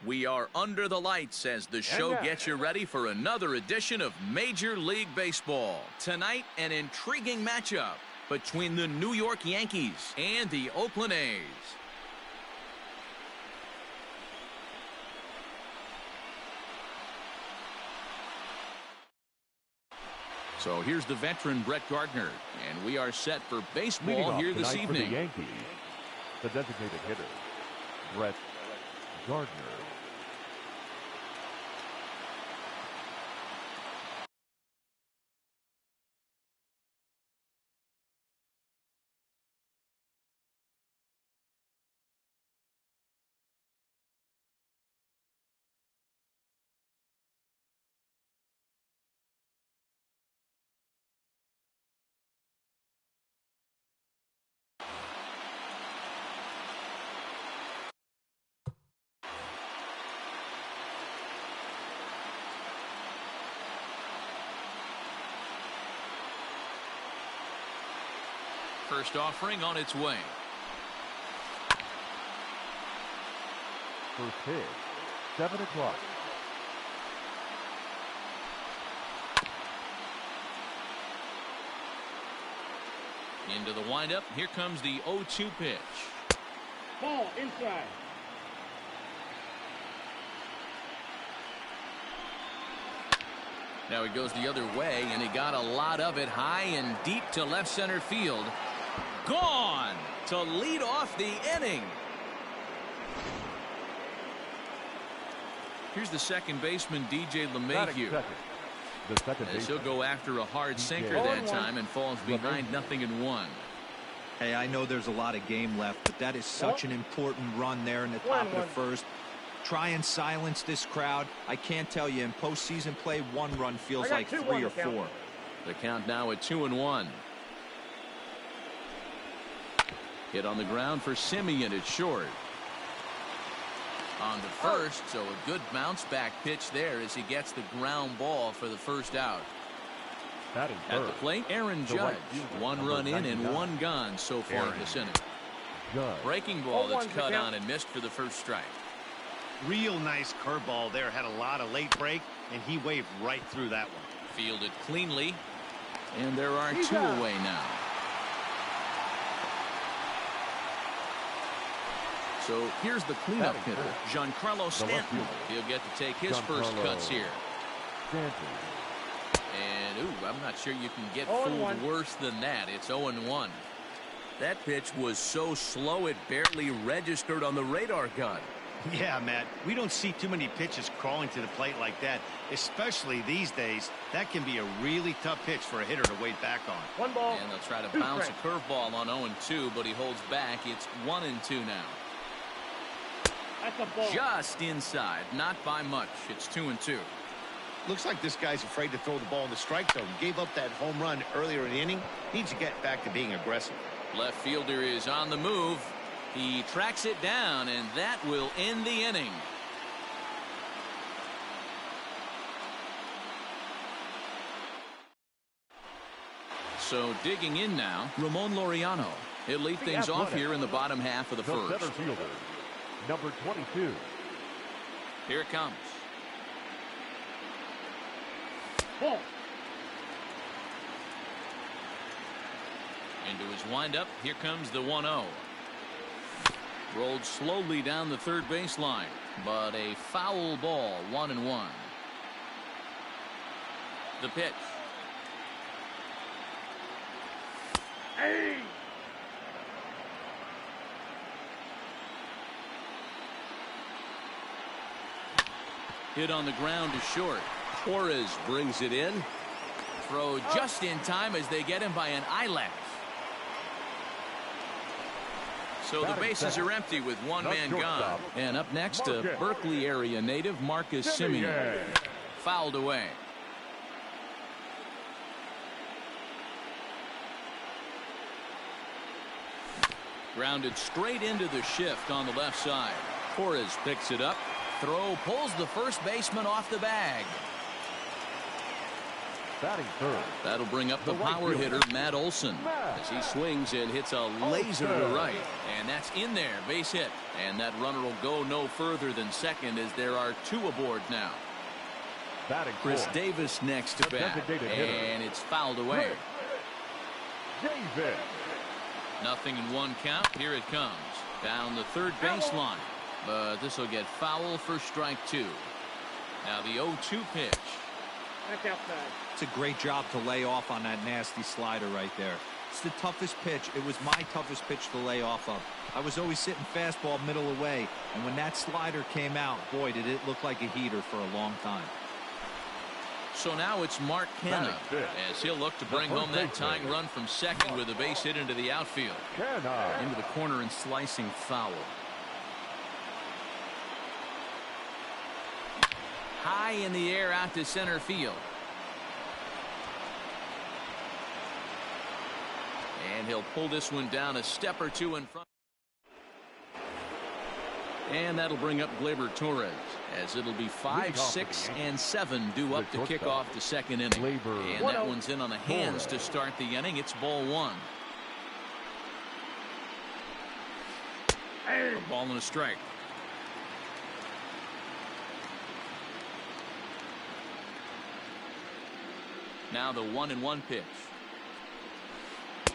We are under the lights as the show gets you ready for another edition of Major League Baseball. Tonight, an intriguing matchup between the New York Yankees and the Oakland A's. So here's the veteran Brett Gardner, and we are set for baseball here this evening. For the Yankees, the designated hitter, Brett Gardner. First offering on its way. First pitch, 7 o'clock. Into the windup. Here comes the 0-2 pitch. Ball inside. Now he goes the other way, and he got a lot of it high and deep to left center field. Gone to lead off the inning. Here's the second baseman, DJ LeMahieu. As he'll go after a hard sinker that time and falls behind 0-1. Hey, I know there's a lot of game left, but that is such an important run there in the top of the first. Try and silence this crowd. I can't tell you, in postseason play, one run feels like 3 or 4. The count now at 2-1. Hit on the ground for Simeon at short. On the first, so a good bounce back pitch there as he gets the ground ball for the first out. At the plate, Aaron Judge. One run in and one gone so far this inning. Breaking ball that's cut on and missed for the first strike. Real nice curveball there, had a lot of late break, and he waved right through that one. Fielded cleanly, and there are 2 away now. So here's the cleanup hitter, Giancarlo Stanton. He'll get to take his first cuts here. And, I'm not sure you can get fooled worse than that. It's 0-1. That pitch was so slow it barely registered on the radar gun. Yeah, Matt, we don't see too many pitches crawling to the plate like that, especially these days. That can be a really tough pitch for a hitter to wait back on. One ball. And they'll try to bounce a curveball on 0-2, but he holds back. It's 1-2 now. That's a ball. Just inside, not by much. It's 2-2. Looks like this guy's afraid to throw the ball in the strike zone. Gave up that home run earlier in the inning. Needs to get back to being aggressive. Left fielder is on the move. He tracks it down, and that will end the inning. So digging in now, Ramon Laureano. He'll lead things off here in the bottom half of the first. Center fielder, number 22. Here it comes. Ball. Into his windup. Here comes the 1-0. Rolled slowly down the third baseline, but a foul ball, 1-1. The pitch. Hey. Hit on the ground to short. Torres brings it in. Throw just in time as they get him by an eyelash. So the bases are empty with one man gone. And up next, a Berkeley area native, Marcus Simeon. Fouled away. Grounded straight into the shift on the left side. Torres picks it up. Throw pulls the first baseman off the bag. Batting third. That'll bring up the power hitter, Matt Olson, as he swings and hits a laser to right. And that's in there, base hit. And that runner will go no further than second as there are two aboard now. Chris Davis next to bat. And it's fouled away. Davis. Nothing in one count. Here it comes. Down the third baseline. But this will get foul for strike two. Now the 0-2 pitch. Back outside. It's a great job to lay off on that nasty slider right there. It's the toughest pitch. It was my toughest pitch to lay off of. I was always sitting fastball middle away, and when that slider came out, boy, did it look like a heater for a long time. So now it's Mark Canha as he'll look to bring home that tying run from second with a base hit into the outfield. Into the corner and slicing foul. High in the air out to center field. And he'll pull this one down a step or two in front. And that'll bring up Gleyber Torres as it'll be 5, 6, and 7 due up to kick off the second inning. And that one's in on the hands to start the inning. It's ball one. A ball and a strike. Now the 1-1 pitch.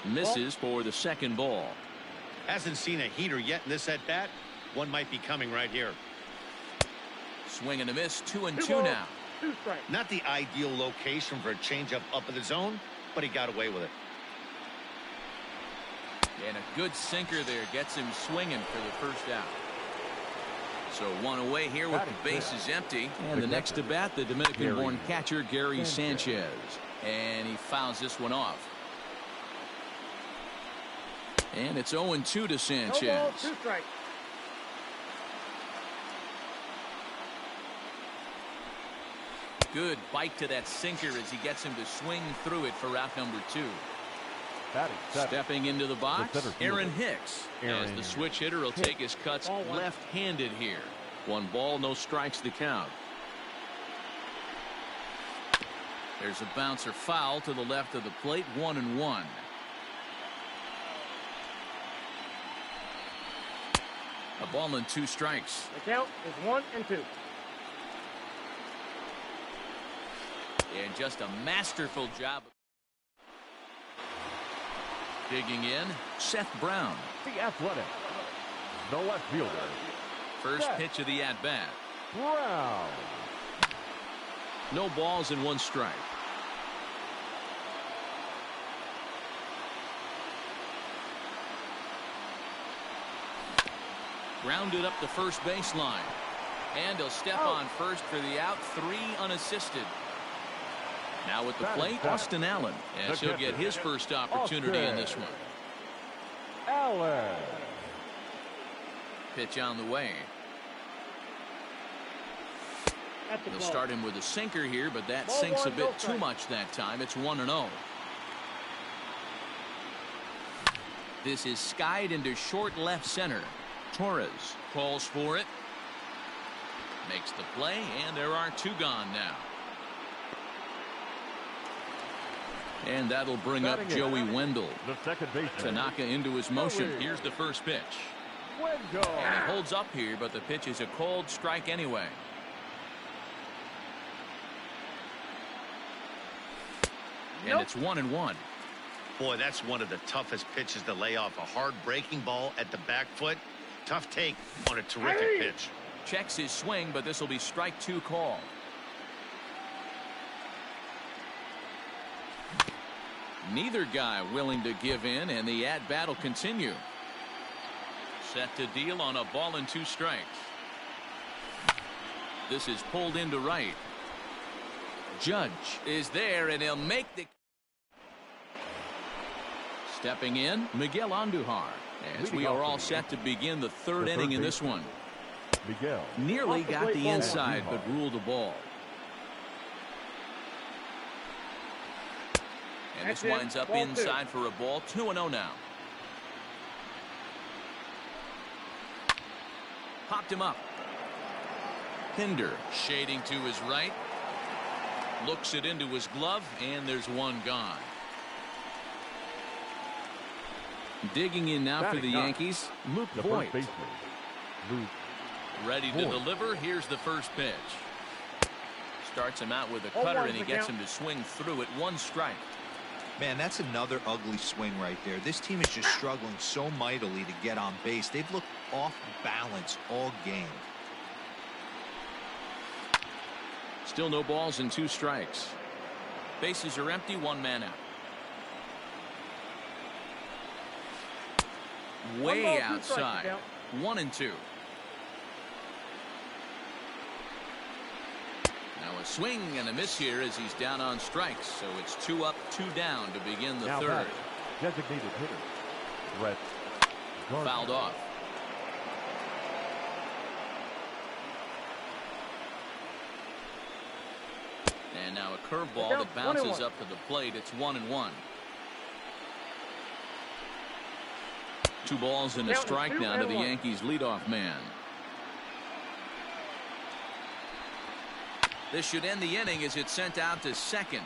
Misses for the second ball. Hasn't seen a heater yet in this at bat. One might be coming right here. Swing and a miss. 2-2 now. Not the ideal location for a changeup up in the zone, but he got away with it. And a good sinker there gets him swinging for the first out. So one away here with the bases empty. And the next to bat, the Dominican-born catcher Gary Sanchez. And he fouls this one off. And it's 0-2 to Sanchez. No ball, 2 strikes. Good bite to that sinker as he gets him to swing through it for out number 2. Stepping into the box, Aaron Hicks. As the switch hitter will take his cuts left-handed here. 1 ball, no strikes the count. There's a bouncer foul to the left of the plate. 1-1. A ball and 2 strikes. The count is 1 and 2. And just a masterful job. Digging in, Seth Brown. The athletic. The left fielder. First pitch of the at-bat. Brown. No balls and 1 strike. Grounded up the first baseline. And he'll step on first for the out. 3 unassisted. Now at the plate, Austin Allen, as he'll get his first opportunity in this one. Allen. Pitch on the way. They'll start him with a sinker here, but that sinks a bit too much that time. It's 1-0. This is skied into short left center. Torres calls for it. Makes the play, and there are 2 gone now. And that'll bring up Joey Wendell. The second baseman. Tanaka into his motion. Here's the first pitch. Wendell. And he holds up here, but the pitch is a cold strike anyway. And it's 1-1. Boy, that's one of the toughest pitches to lay off. A hard breaking ball at the back foot. Tough take on a terrific pitch. Checks his swing, but this will be strike 2 call. Neither guy willing to give in, and the at-bat will continue. Set to deal on a ball and 2 strikes. This is pulled into right. Judge is there, and he'll make the... Stepping in, Miguel Andujar, as we are all set to begin the third inning in this one. Miguel. Nearly got the inside, but ruled the ball. And this winds up inside for a ball. 2-0 now. Popped him up. Pinder shading to his right. Looks it into his glove, and there's one gone. Digging in now for the Yankees, Luke Voigt. Ready to deliver. Here's the first pitch. Starts him out with a cutter, and he gets him to swing through it. One strike. Man, that's another ugly swing right there. This team is just struggling so mightily to get on base. They've looked off balance all game. Still no balls and 2 strikes. Bases are empty, 1 man out. Way outside. 1-2. Now a swing and a miss here as he's down on strikes. So it's 2 up, 2 down to begin the third. Designated hitter, Brett. Fouled off. And now a curveball that bounces up to the plate. It's 1-1. 2 balls and a strike now to the Yankees leadoff man. This should end the inning as it's sent out to second.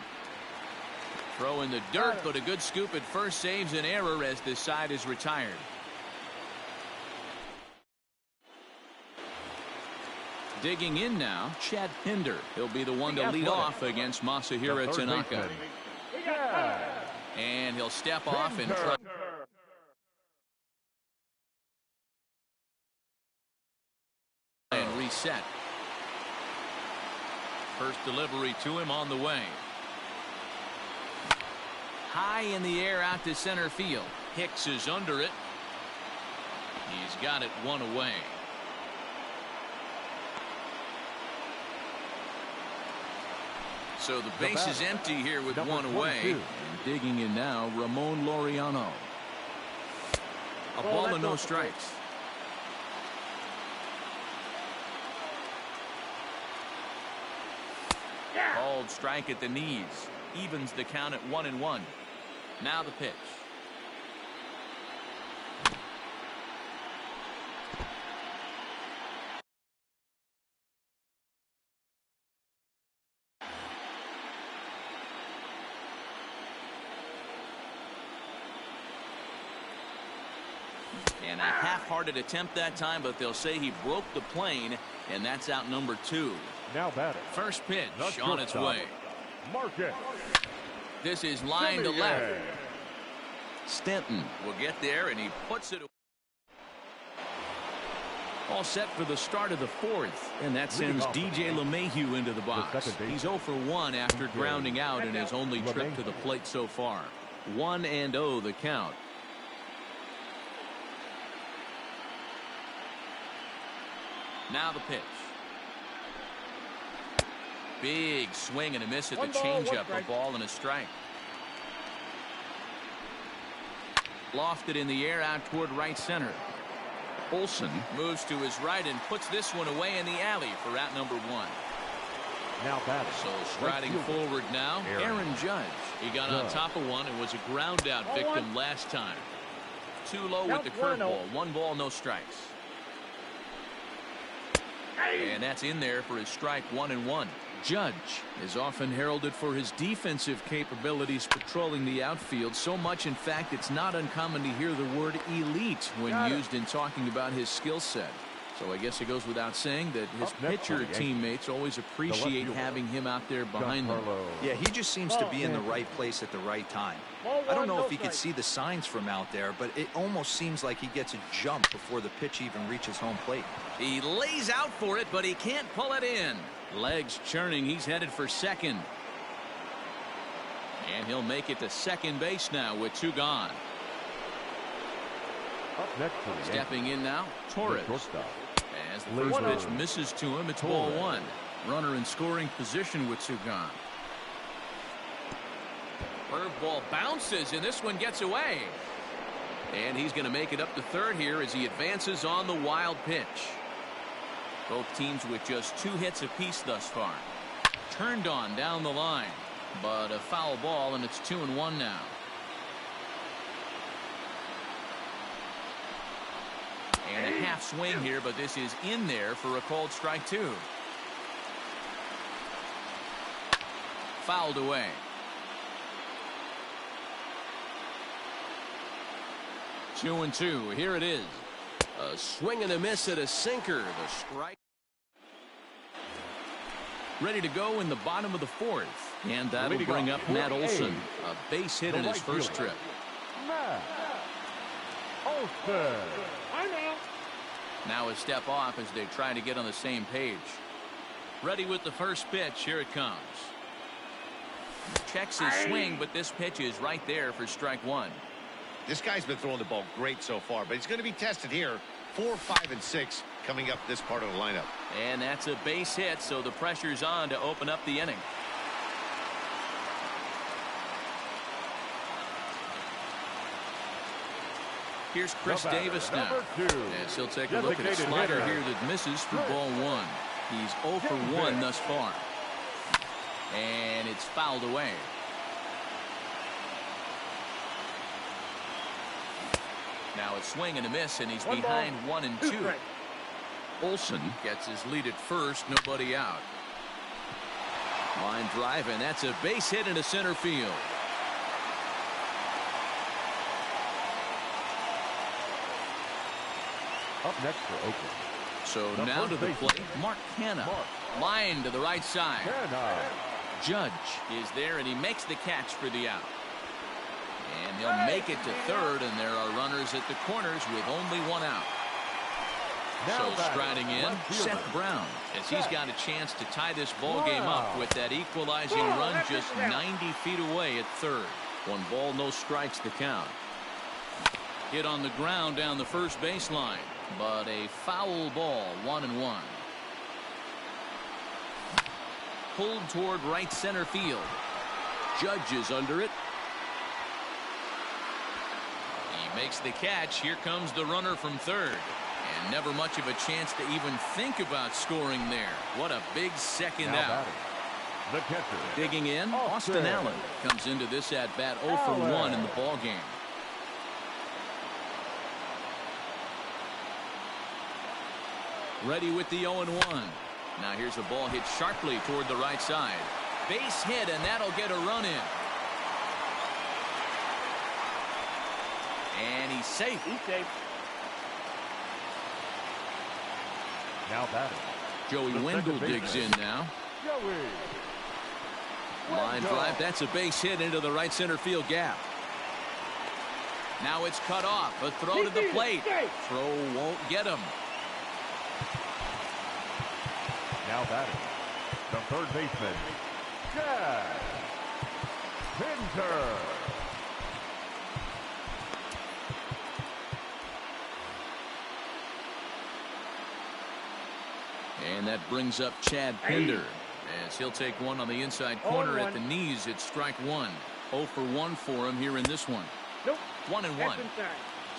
Throw in the dirt, but a good scoop at first saves an error as this side is retired. Digging in now, Chad Pinder. He'll be the one to lead off against Masahiro Tanaka. And he'll step off and try. And reset. First delivery to him on the way. High in the air out to center field. Hicks is under it. He's got it 1 away. So the base is empty here with 1 away. And digging in now, Ramon Laureano. A ball and no strikes. Called strike at the knees. Evens the count at 1-1. Now the pitch. And a half-hearted attempt that time, but they'll say he broke the plane, and that's out number 2. Now batting. First pitch on its way. Market. This is line to left. Stanton will get there, and he puts it away. All set for the start of the 4th, and that sends DJ LeMahieu into the box. He's 0 for 1 after grounding out in his only trip to the plate so far. 1-0 the count. Now the pitch. Big swing and a miss at the changeup. A ball and a strike. Lofted in the air out toward right center. Olsen moves to his right and puts this one away in the alley for out number 1. Now batting. So striding forward now, Aaron Judge. He got on top of one and was a ground out victim last time. Too low with the curveball. 1 ball, no strikes. And that's in there for his strike. 1-1. Judge is often heralded for his defensive capabilities patrolling the outfield. So much, in fact, it's not uncommon to hear the word elite when used in talking about his skill set. So I guess it goes without saying that his pitcher teammates always appreciate having him out there behind them. Yeah, he just seems to be in the right place at the right time. I don't know if he could see the signs from out there, but it almost seems like he gets a jump before the pitch even reaches home plate. He lays out for it, but he can't pull it in. Legs churning. He's headed for second. And he'll make it to second base now with 2 gone. Up next to the Stepping in now, Torres. As the first pitch misses to him, it's ball 1. Runner in scoring position with 2 gone. Curveball bounces, and this one gets away. And he's going to make it up to third here as he advances on the wild pitch. Both teams with just 2 hits apiece thus far. Turned on down the line, but a foul ball, and it's 2-1 now. And a half swing here, but this is in there for a called strike 2. fouled away. Two and two. Here it is. A swing and a miss at a sinker. The strike. Ready to go in the bottom of the fourth. And that'll bring up Matt Olson. A base hit in his first trip. Matt Olson. Now a step off as they try to get on the same page. Ready with the first pitch. Here it comes. Checks his swing, but this pitch is right there for strike one. This guy's been throwing the ball great so far, but he's going to be tested here. 4, 5, and 6 coming up this part of the lineup. And that's a base hit, so the pressure's on to open up the inning. Here's Chris Davis now, as he'll take a look at a slider here that misses for ball one. He's 0 for 1 thus far. And it's fouled away. Now a swing and a miss, and he's behind 1 and 2. Olson gets his lead at first, nobody out. Line drive, and that's a base hit into center field. Up next for Oakland. So now to the plate, Mark Canha. Line to the right side. Judge is there, and he makes the catch for the out. And he'll make it to third, and there are runners at the corners with only 1 out. So striding in, Seth Brown, as he's got a chance to tie this ball game up with that equalizing run just 90 feet away at third. 1 ball, no strikes to count. Hit on the ground down the first baseline, but a foul ball, 1-1. Pulled toward right center field. Judge is under it. He makes the catch. Here comes the runner from third. And never much of a chance to even think about scoring there. What a big second out. The catcher. Digging in, Austin Allen comes into this at-bat 0 for 1 in the ball game. Ready with the 0-1. Now here's a ball hit sharply toward the right side. Base hit, and that'll get a run in. And he's safe. Now batting. Joey Wendell digs in now. Line drive. That's a base hit into the right center field gap. Now it's cut off. A throw to the plate. Throw won't get him. Now batting. The third baseman, Jack Pinter. And that brings up Chad Pinder, as he'll take one on the inside corner at the knees. It's strike one. 0 for 1 for him here in this one. 1-1.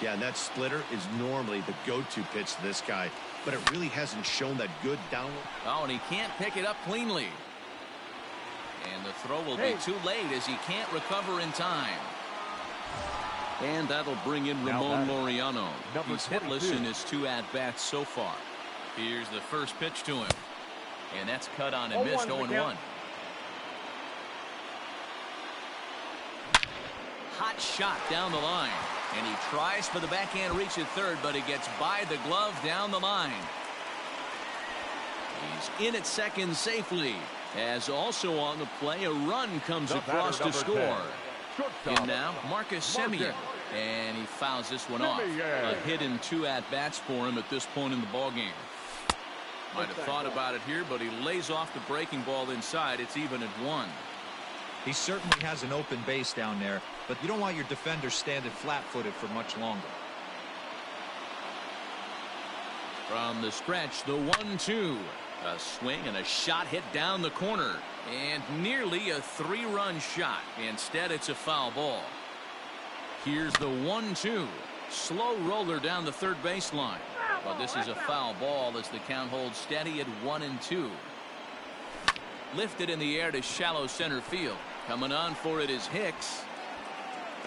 Yeah, and that splitter is normally the go-to pitch to this guy, but it really hasn't shown that good downward. Oh, and he can't pick it up cleanly. And the throw will be too late as he can't recover in time. And that'll bring in Ramon Laureano. He's hitless in his 2 at-bats so far. Here's the first pitch to him. And that's cut on and missed. 0-1. Hot shot down the line. And he tries for the backhand reach at third, but he gets by the glove down the line. He's in at second safely. As also on the play, a run comes across to score. In now, Marcus Semien. And he fouls this one off. A hit in 2 at-bats for him at this point in the ballgame. Might have thought about it here, but he lays off the breaking ball inside. It's even at 1. He certainly has an open base down there, but you don't want your defender standing flat-footed for much longer. From the stretch, the 1-2. A swing and a shot hit down the corner. And nearly a 3-run shot. Instead, it's a foul ball. Here's the 1-2. Slow roller down the third baseline. But this is a foul ball as the count holds steady at 1-2. Lifted in the air to shallow center field. Coming on for it is Hicks.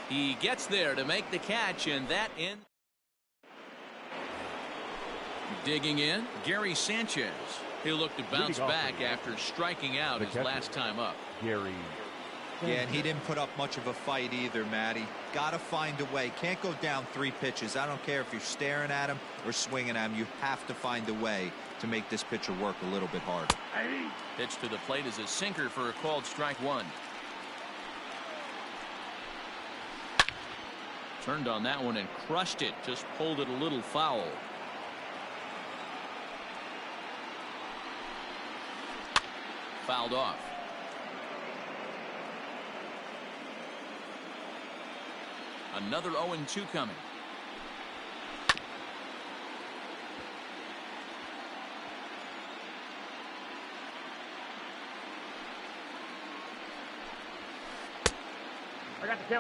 He gets there to make the catch, and that ends. Digging in, Gary Sanchez. He'll look to bounce back after striking out his last time up. Gary. Yeah, and he didn't put up much of a fight either, Matty. Got to find a way. Can't go down 3 pitches. I don't care if you're staring at him or swinging at him. You have to find a way to make this pitcher work a little bit harder. Pitch to the plate is a sinker for a called strike 1. Turned on that one and crushed it. Just pulled it a little foul. Fouled off. Another 0-2 coming.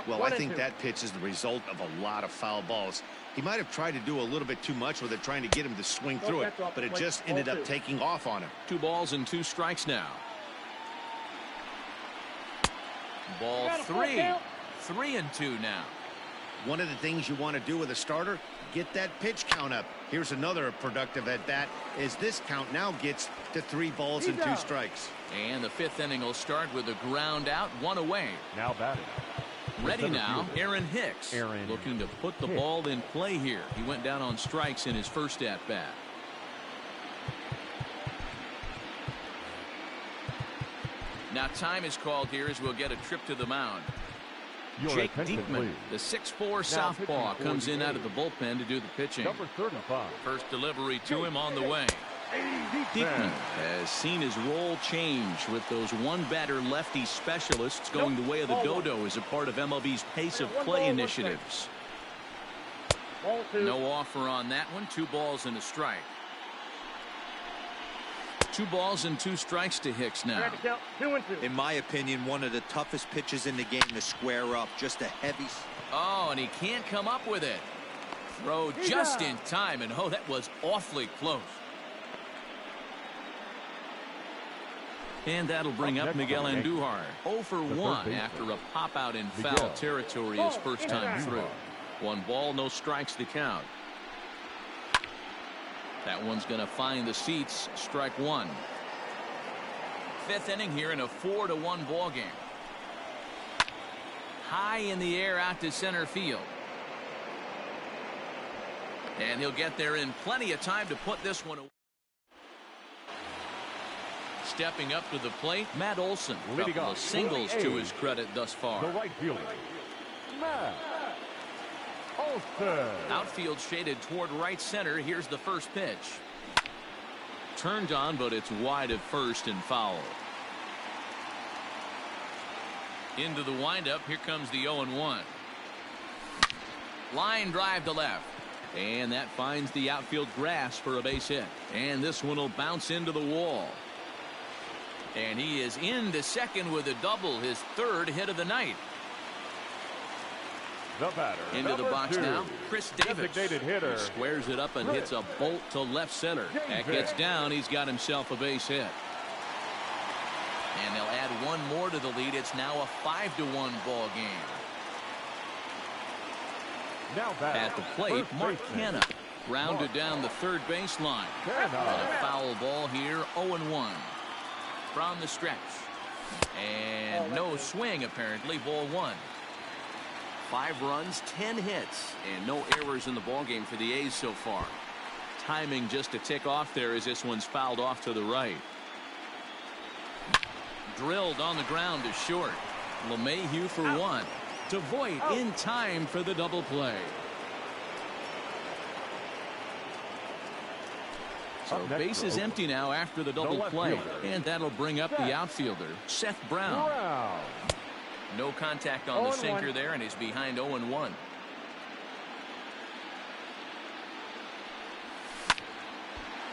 Well, I think that pitch is the result of a lot of foul balls. He might have tried to do a little bit too much with it, trying to get him to swing through it, but it just ended up taking off on him. 2 balls and 2 strikes now. Ball 3. 3-2 now. One of the things you want to do with a starter, get that pitch count up. Here's another productive at bat as this count now gets to 3 balls and 2 strikes. And the 5th inning will start with a ground out, 1 away. Now batting. Ready now, Aaron Hicks. Looking to put the ball in play here. He went down on strikes in his first at bat. Now time is called here as we'll get a trip to the mound. Jake Diekman, the 6'4" southpaw, comes in out of the bullpen to do the pitching. Number 35. First delivery to him on the way. Diekman has seen his role change with those one-batter lefty specialists going the way of the dodo as a part of MLB's pace of play initiatives. No offer on that one. 2 balls and a strike. 2 balls and 2 strikes to Hicks now. In my opinion, one of the toughest pitches in the game to square up. Just a heavy. Oh, and he can't come up with it. Throw just in time, and oh, that was awfully close. And that'll bring up Miguel Andujar. 0 for 1 after a pop out in foul territory his first time through. 1 ball, no strikes to count. That one's going to find the seats. Strike 1. 5th inning here in a 4-1 ball game. High in the air out to center field. And he'll get there in plenty of time to put this one away. Stepping up to the plate, Matt Olson. Couple of singles to his credit thus far. The right fielder, Matt Olson. Outfield shaded toward right center. Here's the first pitch. Turned on, but it's wide at first and foul. Into the windup. Here comes the 0-1. Line drive to left. And that finds the outfield grass for a base hit. And this one will bounce into the wall. And he is into second with a double, his 3rd hit of the night. The batter, into the box 2, now, Chris Davis. Designated hitter. He squares it up and hits a bolt to left center. That gets down. He's got himself a base hit. And they'll add 1 more to the lead. It's now a 5-1 ball game. Now at the plate, Mark Canha grounded down the 3rd baseline. And a foul ball here, 0-1 from the stretch. And no swing apparently. Ball 1. 5 runs, 10 hits, and no errors in the ballgame for the A's so far. Timing just a tick off there as this one's fouled off to the right. Drilled on the ground to short. LeMahieu for 1. DeVoit in time for the double play. So base is empty now after the double play. And that'll bring up the outfielder, Seth Brown. No contact on the sinker there, and he's behind 0-1.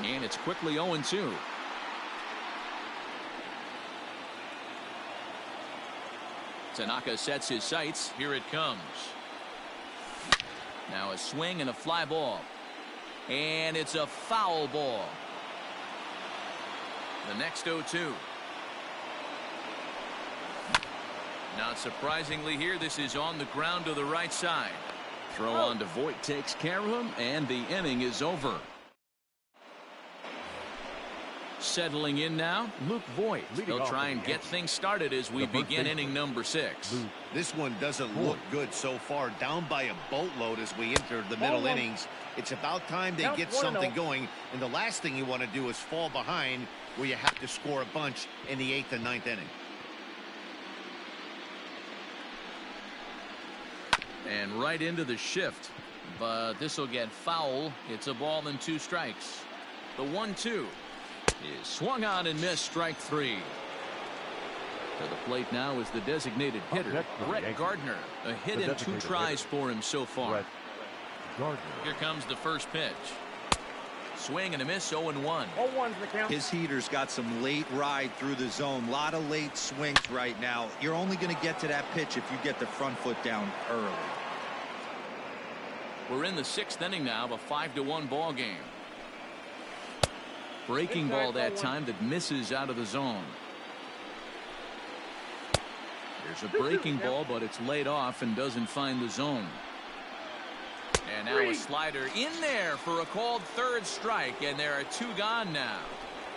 And it's quickly 0-2. Tanaka sets his sights. Here it comes. Now a swing and a fly ball. And it's a foul ball. The next 0-2. Not surprisingly here, this is on the ground to the right side. Throw on DeVoit takes care of him, and the inning is over. Settling in now, Luke Voigt. They'll try and get things started as we begin inning number 6. This one doesn't look good so far. Down by a boatload as we enter the middle innings. It's about time they get something going. And the last thing you want to do is fall behind where you have to score a bunch in the 8th and 9th inning. And right into the shift. But this will get foul. It's a ball and 2 strikes. The 1-2 is swung on and missed, strike 3. To the plate now is the designated hitter, Brett Gardner. A hit and 2 tries for him so far. Here comes the first pitch. Swing and a miss, 0-1. His heaters got some late ride through the zone. A lot of late swings right now. You're only going to get to that pitch if you get the front foot down early. We're in the 6th inning now of a 5-1 ball game. Breaking ball that time that misses out of the zone. There's a breaking ball, but it's laid off and doesn't find the zone. And now a slider in there for a called 3rd strike, and there are 2 gone now.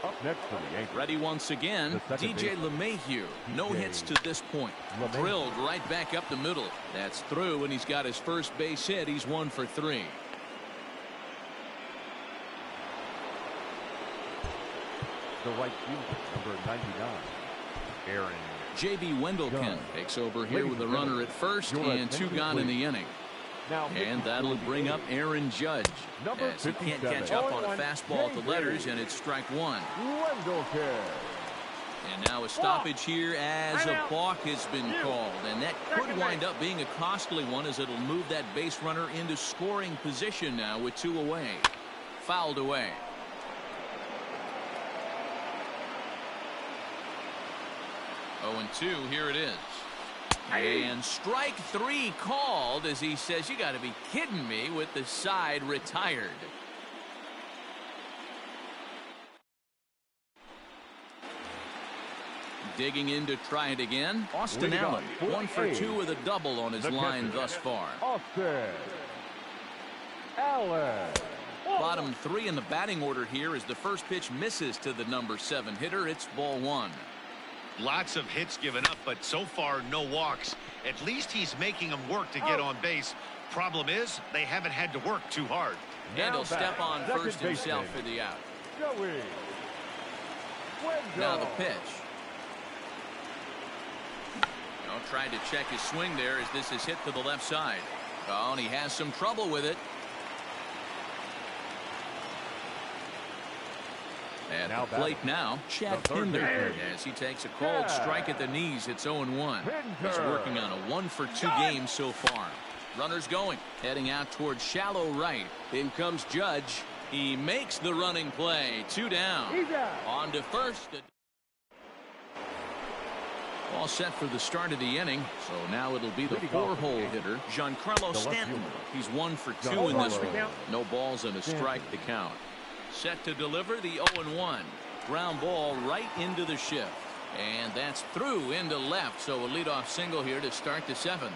Up next for the Yankees. Ready once again, DJ LeMahieu. No hits to this point. Drilled right back up the middle. That's through, and he's got his first base hit. He's 1 for 3. The right fielder, number 99, Aaron. J.B. Wendelken takes over here with a runner at first and 2 gone in the inning. And that'll bring up Aaron Judge. As he can't catch up on a fastball at the letters, and it's strike 1. And now a stoppage here as a balk has been called. And that could wind up being a costly one, as it'll move that base runner into scoring position now with 2 away. Fouled away. Oh, and 2, here it is. And strike 3 called, as he says, you got to be kidding me, with the side retired. Digging in to try it again. Austin Allen, 1 for 2 with a double on his line thus far. Austin Allen. Bottom 3 in the batting order here as the first pitch misses to the number 7 hitter. It's ball 1. Lots of hits given up, but so far no walks. At least he's making them work to get on base. Problem is, they haven't had to work too hard. And he'll step on first himself for the out. Now the pitch. Trying to check his swing there as this is hit to the left side. Oh, and he has some trouble with it. At the plate now, Chad Pinder, as he takes a called strike at the knees. It's 0-1. He's working on a 1 for 2 game so far. Runners going, heading out towards shallow right. In comes Judge. He makes the running play. 2 down. On to first. All set for the start of the inning. So now it'll be the 4-hole hitter, Giancarlo Stanton. He's 1 for 2 in this one. No balls and a strike to count. Set to deliver the 0-1. Ground ball right into the shift. And that's through into left. So a leadoff single here to start the 7th.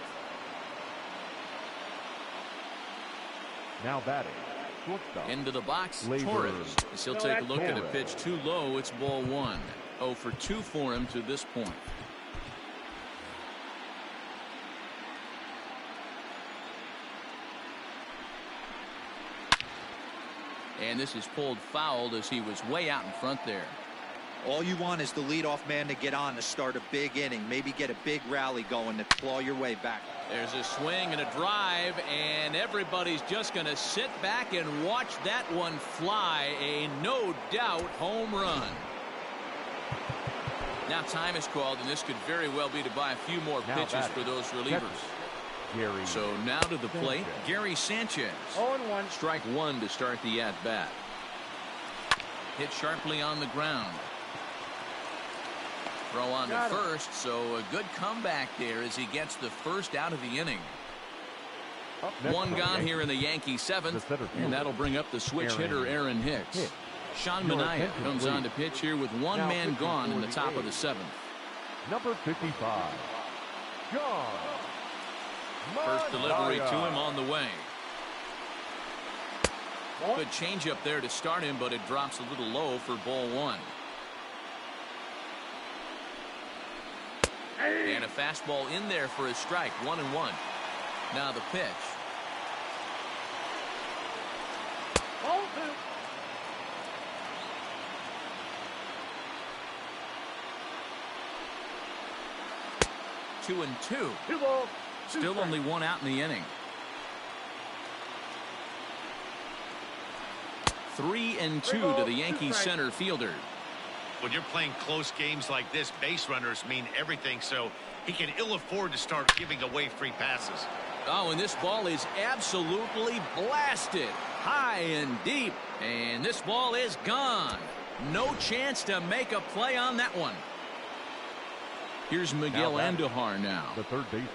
Now batting. Into the box, Torres. As he'll take a look at a pitch too low. It's ball 1. 0 for 2 for him to this point. And this is pulled fouled as he was way out in front there. All you want is the leadoff man to get on to start a big inning. Maybe get a big rally going to claw your way back. There's a swing and a drive, and everybody's just going to sit back and watch that one fly. A no doubt home run. Now time is called, and this could very well be to buy a few more pitches for those relievers. So now to the plate, Gary Sanchez. 0-1. Strike 1 to start the at-bat. Hit sharply on the ground. Throw on to first, so a good comeback there as he gets the first out of the inning. 1 gone here in the Yankee 7th, and that'll bring up the switch hitter Aaron Hicks. Sean Manaea comes on to pitch here with 1 man gone in the top of the 7th. Number 55, John. First delivery to him on the way. Good changeup there to start him, but it drops a little low for ball 1. And a fastball in there for a strike. 1-1. Now the pitch. Ball 2. 2-2. 2 balls. Still only one out in the inning. 3-2 to the Yankees center fielder. When you're playing close games like this, base runners mean everything, so he can ill afford to start giving away free passes. Oh, and this ball is absolutely blasted high and deep, and this ball is gone. No chance to make a play on that one. Here's Miguel Andujar now. The third baseman.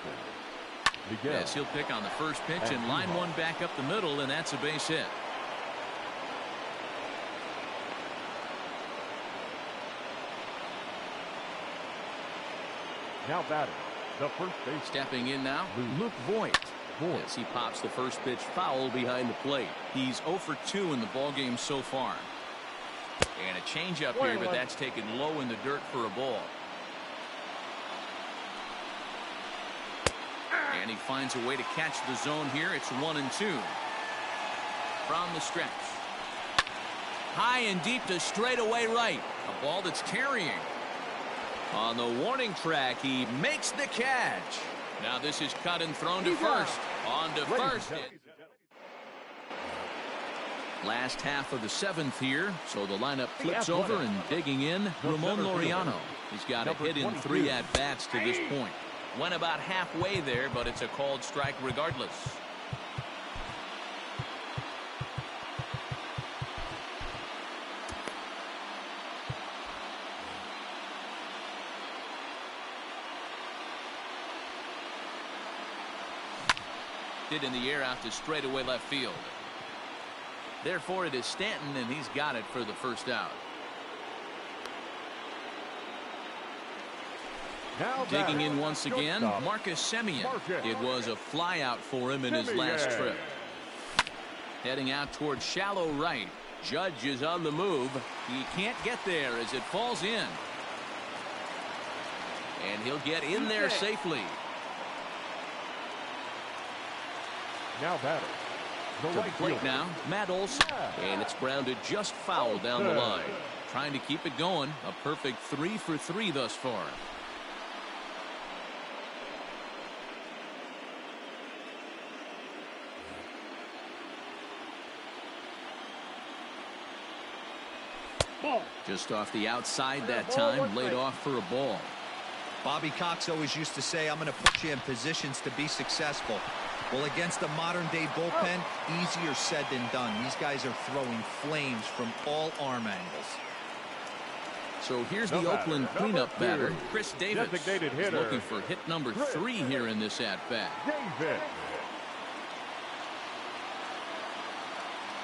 Miguel. Yes, he'll pick on the first pitch and line one back up the middle, and that's a base hit. Now batting, the first base. Stepping in now, Luke Voigt. Yes, he pops the first pitch foul behind the plate. He's 0 for 2 in the ballgame so far. And a changeup here, but that's taken low in the dirt for a ball. And he finds a way to catch the zone here. It's 1-2. From the stretch. High and deep to straightaway right. A ball that's carrying. On the warning track, he makes the catch. Now this is cut and thrown to first. On to first. Last half of the 7th here, so the lineup flips over and digging in, Ramon Laureano. He's got a hit in 3 at-bats to this point. Went about halfway there, but it's a called strike regardless. Hit in the air out to straightaway left field. Therefore, it is Stanton, and he's got it for the first out. Now digging in once again, Marcus Semien. It was a flyout for him in his last trip. Heading out towards shallow right. Judge is on the move. He can't get there as it falls in. And he'll get in there safely. Now batter. To the plate now, Matt Olson. And it's grounded just foul down the line. Trying to keep it going. A perfect 3 for 3 thus far. Just off the outside that time, laid off for a ball. Bobby Cox always used to say, I'm going to put you in positions to be successful. Well, against a modern-day bullpen, easier said than done. These guys are throwing flames from all arm angles. So here's the Oakland cleanup batter, Chris Davis. He's looking for hit number 3 here in this at-bat.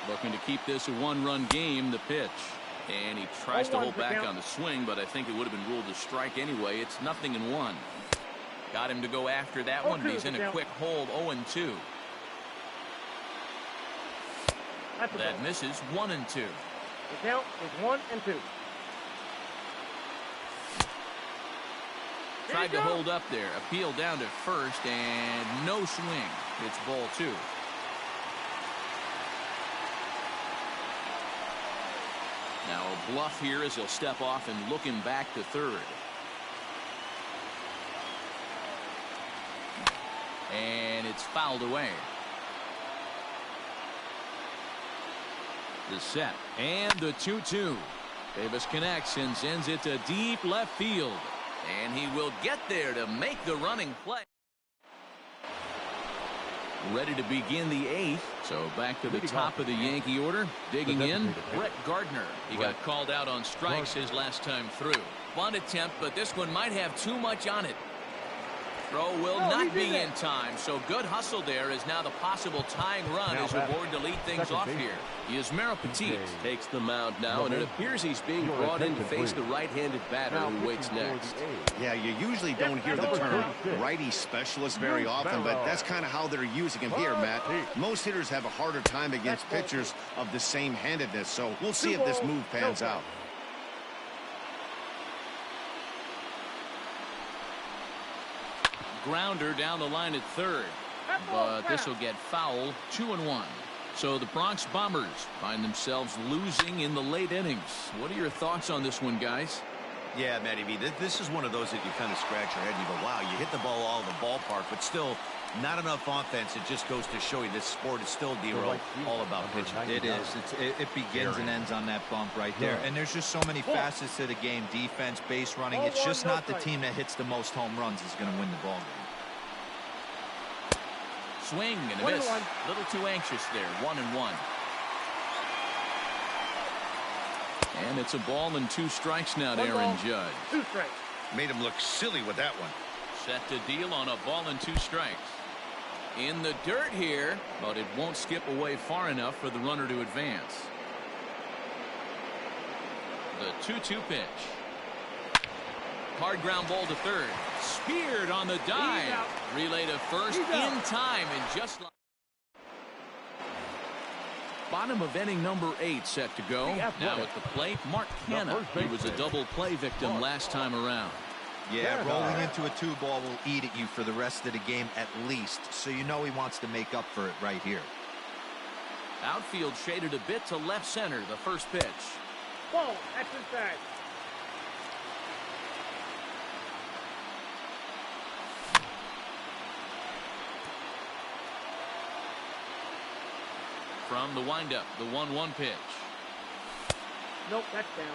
Looking to keep this a 1-run game, the pitch. And he tries to hold back on the swing, but I think it would have been ruled a strike anyway. It's 0-1. Got him to go after that one, but he's in a quick hold, 0-2. That misses, 1-2. The count is 1-2. Tried to hold up there, appeal down to first, and no swing. It's ball 2. Now a bluff here as he'll step off and look him back to third. And it's fouled away. The set and the 2-2. Davis connects and sends it to deep left field. And he will get there to make the running play. Ready to begin the 8th. So back to the top of the Yankee order. Digging in, Brett Gardner. He got called out on strikes his last time through. Bunt attempt, but this one might have too much on it. Throw will not be in time, so good hustle there is now the possible tying run as aboard to lead things off here. Yasmero Petit takes the mound now, and it appears he's being brought in to face the right-handed batter who waits next. Yeah, you usually don't hear the term righty specialist very often, but that's kind of how they're using him here, Matt. Most hitters have a harder time against pitchers of the same handedness, so we'll see if this move pans out. grounder down the line at third. But this will get foul. 2-1. So the Bronx Bombers find themselves losing in the late innings. What are your thoughts on this one, guys? Yeah, Matty B, this is one of those that you kind of scratch your head and you go, wow, you hit the ball all in the ballpark, but still not enough offense. It just goes to show you this sport is still, D-Roll, all about pitching. It is. It begins and ends on that bump right there. And there's just so many facets to the game. Defense, base running. It's just not the team that hits the most home runs is going to win the ball game. Swing and a miss. A little too anxious there. 1-1. And it's a ball and 2 strikes now to Aaron Judge. 2 strikes. Made him look silly with that one. Set to deal on a ball and 2 strikes. In the dirt here, but it won't skip away far enough for the runner to advance. The 2-2 pitch. Hard ground ball to third. Speared on the dive. Relay to first in time, and just like bottom of inning number 8 set to go. Now at the plate, Mark Canha. He was a double play victim last time around. Yeah, rolling into a 2-ball will eat at you for the rest of the game at least, so you know he wants to make up for it right here. Outfield shaded a bit to left center. The first pitch. Ball, that's inside. From the windup, the 1-1 pitch. Nope, that's down.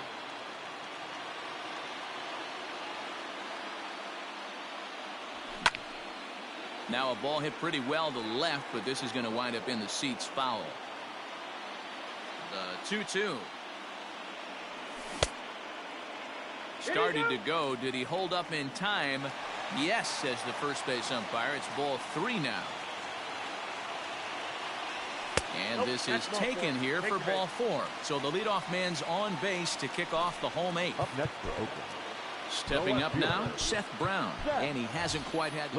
Now a ball hit pretty well to left, but this is going to wind up in the seats foul. The 2-2. Started to go. Did he hold up in time? Yes, says the first base umpire. It's ball 3 now. And this is taken here for ball 4. So the leadoff man's on base to kick off the home 8. Up next for Oakland. Stepping up now, Seth Brown. And he hasn't quite had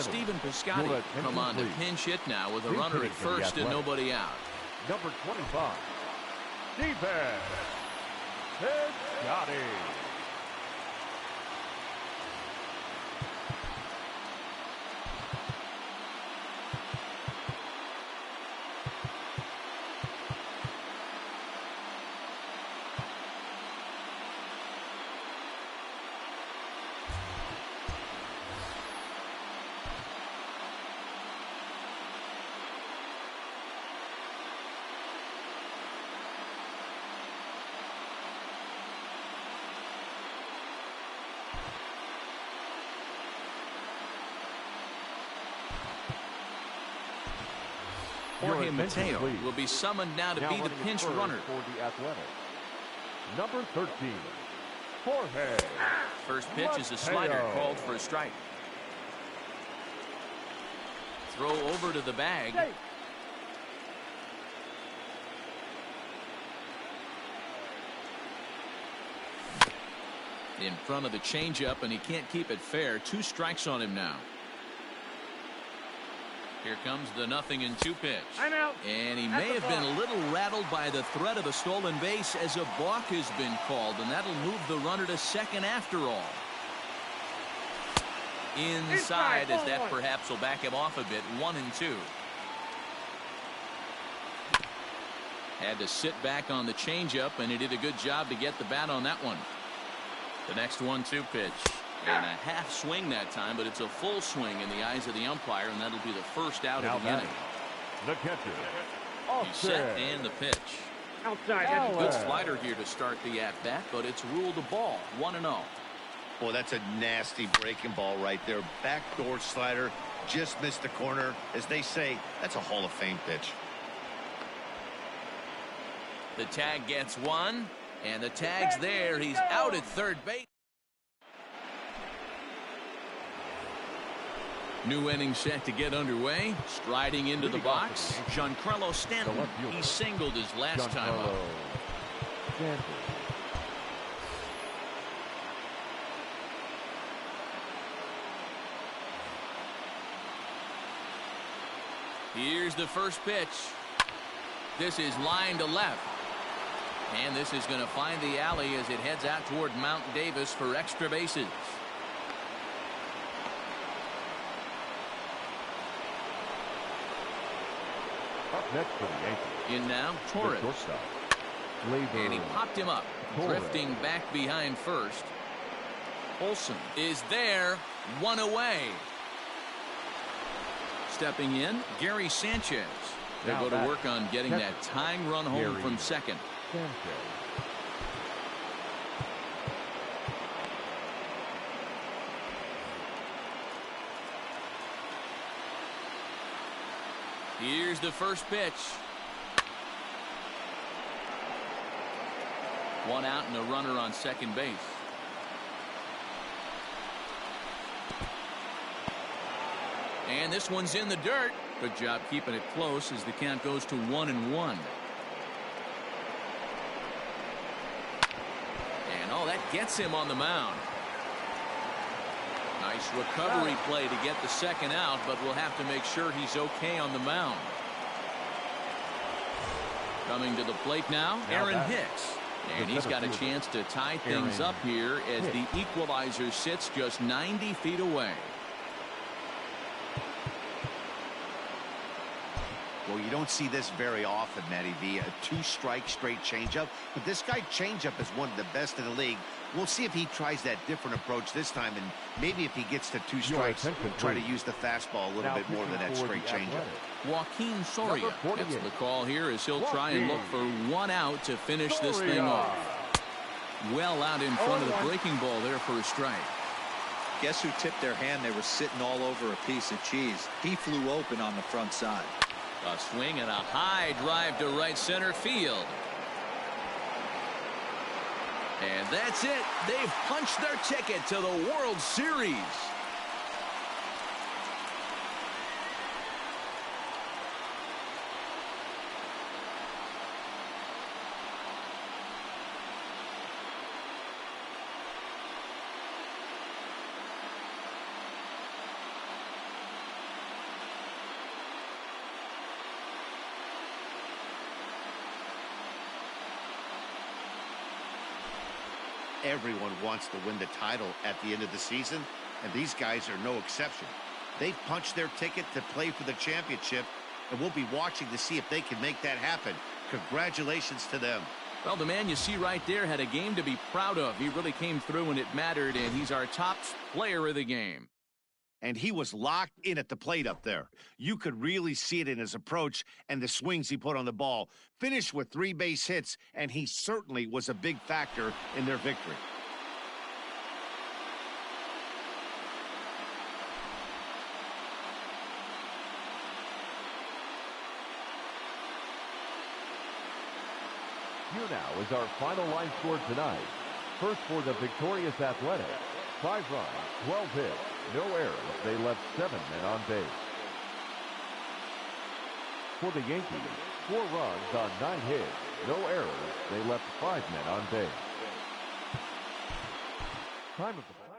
Stephen Piscotty come on to pinch hit now with a runner at first and nobody out. Number 25, Stephen Piscotty. Jorge Mateo will be summoned now to be the pinch runner. For the Athletic. Number 13, Jorge. First pitch is a slider called for a strike. Throw over to the bag. In front of the changeup, and he can't keep it fair. 2 strikes on him now. Here comes the 0-2 pitch. I'm out. And he may have been a little rattled by the threat of a stolen base as a balk has been called, and that'll move the runner to second after all. Inside, as that perhaps will back him off a bit. 1-2. Had to sit back on the changeup, and he did a good job to get the bat on that one. The next 1-2 pitch. And a half swing that time, but it's a full swing in the eyes of the umpire, and that'll be the first out of the inning. The catcher. He's set and the pitch. Outside. That's a good slider here to start the at-bat, but it's ruled a ball. 1-0. Boy, that's a nasty breaking ball right there. Backdoor slider. Just missed the corner. As they say, that's a Hall of Fame pitch. The tag gets 1, and the tag's there. He's out at third base. New inning set to get underway. Striding into the box, Giancarlo Stanton. He singled his last time up. Here's the first pitch. This is line to left. And this is going to find the alley as it heads out toward Mount Davis for extra bases. Next for the Yankees. In now, The Torres. shortstop. And he popped him up, drifting back behind first. Olsen is there, one away. Stepping in, Gary Sanchez. They'll go to work on getting that tying run home from second. Here's the first pitch. One out and a runner on second base. And this one's in the dirt. Good job keeping it close as the count goes to 1-1. And oh, that gets him on the mound. Nice recovery play to get the second out, but we'll have to make sure he's okay on the mound. Coming to the plate now, Aaron Hicks. And he's got a chance to tie things up here as the equalizer sits just 90 feet away. Well, you don't see this very often, Matty V. A two-strike straight changeup. But this guy changeup is one of the best in the league. We'll see if he tries that different approach this time. And maybe if he gets to two strikes, try to use the fastball a little bit more than that straight changeup. Joaquin Soria gets the call here as he'll try and look for one out to finish this thing off. Well out in front of the breaking ball there for a strike. Guess who tipped their hand? They were sitting all over a piece of cheese. He flew open on the front side. A swing and a high drive to right center field. And that's it. They've punched their ticket to the World Series. Everyone wants to win the title at the end of the season, and these guys are no exception. They've punched their ticket to play for the championship, and we'll be watching to see if they can make that happen. Congratulations to them. Well, the man you see right there had a game to be proud of. He really came through when it mattered, and he's our top player of the game. And he was locked in at the plate up there. You could really see it in his approach and the swings he put on the ball. Finished with 3 base hits, and he certainly was a big factor in their victory. Here now is our final line score tonight. First for the victorious Athletics, 5 runs, 12 hits, no errors. They left 7 men on base. For the Yankees, 4 runs on 9 hits, no errors. They left 5 men on base. Time of the ball.